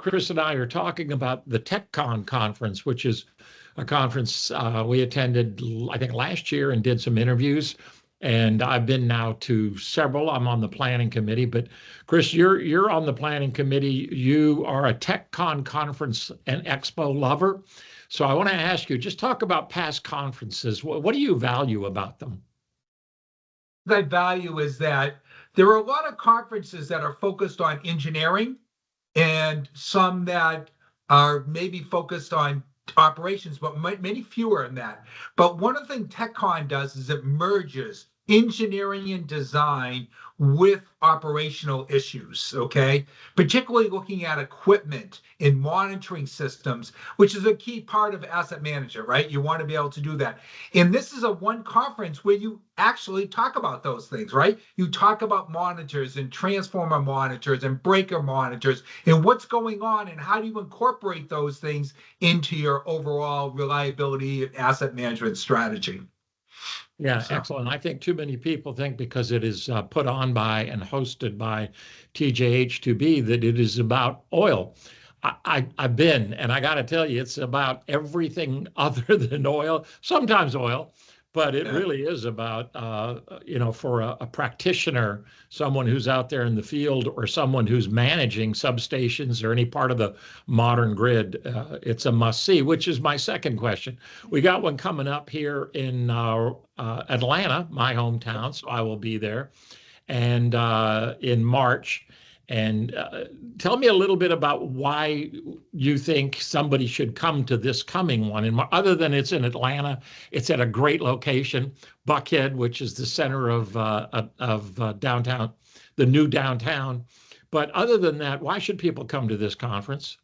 Chris and I are talking about the TechCon conference, which is a conference we attended, I think, last year and did some interviews. And I've been now to several. I'm on the planning committee, but Chris, you're on the planning committee. You are a TechCon conference and expo lover. So I want to ask you, just talk about past conferences. What do you value about them? I value is that there are a lot of conferences that are focused on engineering and some that are maybe focused on operations, but many fewer in that. But one of the things TechCon does is it merges engineering and design with operational issues, okay? Particularly looking at equipment and monitoring systems, which is a key part of asset management, right? You want to be able to do that. And this is a one conference where you actually talk about those things, right? You talk about monitors and transformer monitors and breaker monitors and what's going on and how do you incorporate those things into your overall reliability and asset management strategy. Yeah, So excellent. I think too many people think because it is put on by and hosted by TJH2B that it is about oil. I've been, and I got to tell you, it's about everything other than oil, sometimes oil, but it yeah. really is about, for a practitioner, someone who's out there in the field or someone who's managing substations or any part of the modern grid, it's a must see, which is my second question. We got one coming up here in Atlanta, my hometown, so I will be there, and in March. And tell me a little bit about why you think somebody should come to this coming one. And other than it's in Atlanta, it's at a great location, Buckhead, which is the center of downtown, the new downtown. But other than that, why should people come to this conference?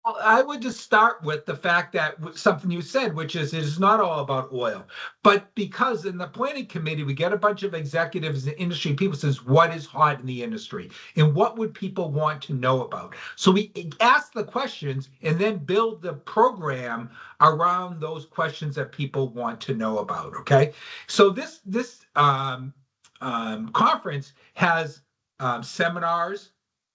Well, I would just start with the fact that something you said, which is it is not all about oil, but because in the planning committee we get a bunch of executives and industry people says what is hot in the industry and what would people want to know about. So we ask the questions and then build the program around those questions that people want to know about. Okay, so this conference has seminars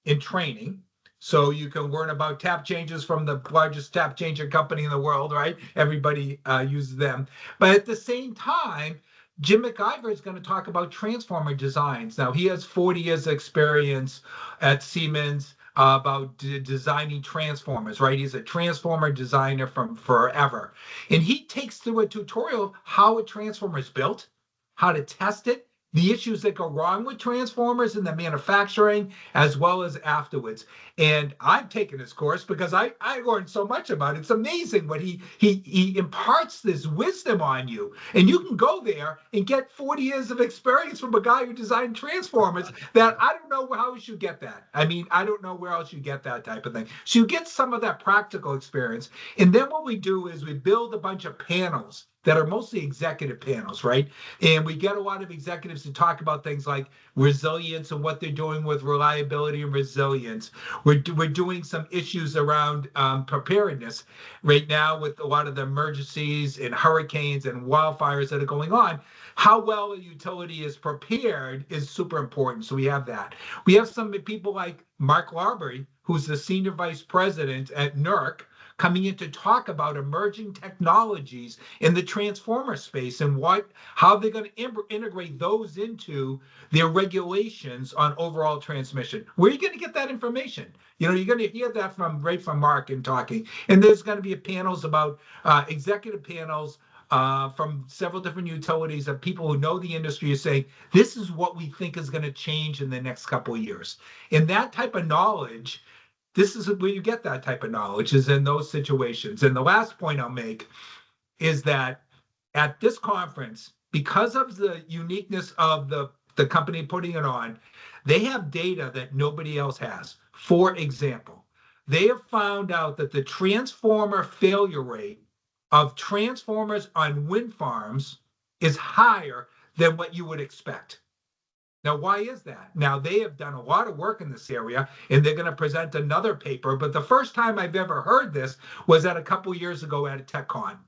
and training. So you can learn about tap changes from the largest tap changer company in the world, right? Everybody uses them. But at the same time, Jim McIver is going to talk about transformer designs. Now, he has 40 years of experience at Siemens about designing transformers, right? He's a transformer designer from forever. And he takes through a tutorial of how a transformer is built, how to test it, the issues that go wrong with transformers in the manufacturing as well as afterwards. And I've taken this course because I learned so much about it. It's amazing what he imparts this wisdom on you. And you can go there and get 40 years of experience from a guy who designed transformers that I don't know how else you get that. I mean, I don't know where else you get that type of thing. So you get some of that practical experience. And then what we do is we build a bunch of panels that are mostly executive panels, right? And we get a lot of executives to talk about things like resilience and what they're doing with reliability and resilience. We're doing some issues around preparedness right now with a lot of the emergencies and hurricanes and wildfires that are going on. How well a utility is prepared is super important. So we have that. We have some people like Mark Larberry, who's the senior vice president at NERC, coming in to talk about emerging technologies in the transformer space and how they're going to integrate those into their regulations on overall transmission. Where are you going to get that information? You know, you're going to hear that right from Mark in talking. And there's going to be panels about executive panels from several different utilities of people who know the industry are saying, this is what we think is going to change in the next couple of years. And that type of knowledge, this is where you get that type of knowledge, is in those situations. And the last point I'll make is that at this conference, because of the uniqueness of the company putting it on, they have data that nobody else has. For example, they have found out that the transformer failure rate of transformers on wind farms is higher than what you would expect. Now, why is that? Now, they have done a lot of work in this area, and they're going to present another paper. But the first time I've ever heard this was at a couple of years ago at a TechCon,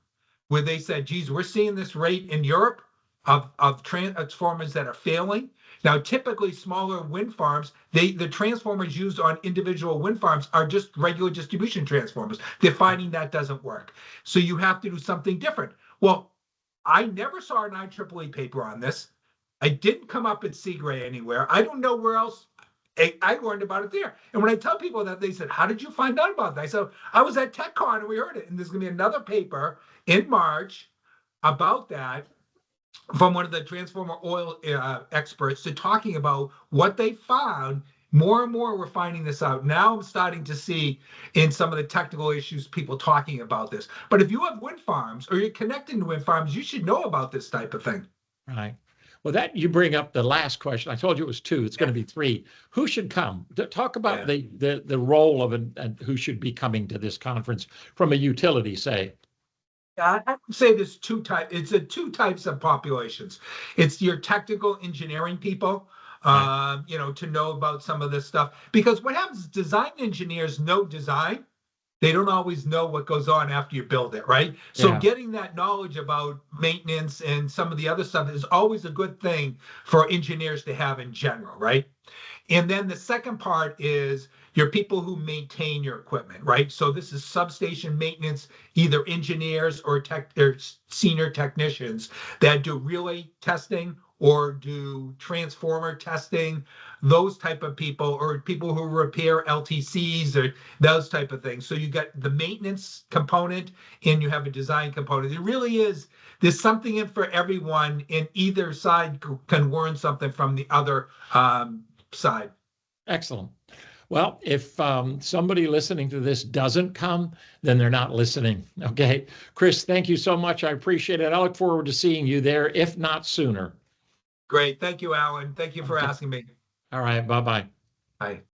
where they said, geez, we're seeing this rate in Europe of transformers that are failing. Now, typically smaller wind farms, the transformers used on individual wind farms are just regular distribution transformers. They're finding that doesn't work. So you have to do something different. Well, I never saw an IEEE paper on this. I didn't come up at Seagray anywhere. I don't know where else I learned about it there. And when I tell people that, they said, "How did you find out about that?" I said, "I was at TechCon and we heard it." And there's going to be another paper in March about that from one of the transformer oil experts to talking about what they found. More and more we're finding this out. Now I'm starting to see in some of the technical issues people talking about this. But if you have wind farms or you're connecting to wind farms, you should know about this type of thing. Right. Well, that you bring up the last question. I told you it was two. It's going to be three. Who should come? Talk about Yeah. the role of and who should be coming to this conference from a utility, say. I would say there's two types. It's two types of populations. It's your technical engineering people, Right. to know about some of this stuff. Because what happens is design engineers know design. They don't always know what goes on after you build it, right? So Yeah. getting that knowledge about maintenance and some of the other stuff is always a good thing for engineers to have in general, right? And then the second part is your people who maintain your equipment, right? So this is substation maintenance, either engineers or senior technicians that do relay testing or do transformer testing, those type of people, or people who repair LTCs or those type of things. So you got the maintenance component and you have a design component. It really is, there's something in for everyone, and either side can learn something from the other side. Excellent. Well, if somebody listening to this doesn't come, then they're not listening. Okay. Chris, thank you so much. I appreciate it. I look forward to seeing you there, if not sooner. Great. Thank you, Alan. Thank you for Okay. asking me. All right. Bye-bye. Bye.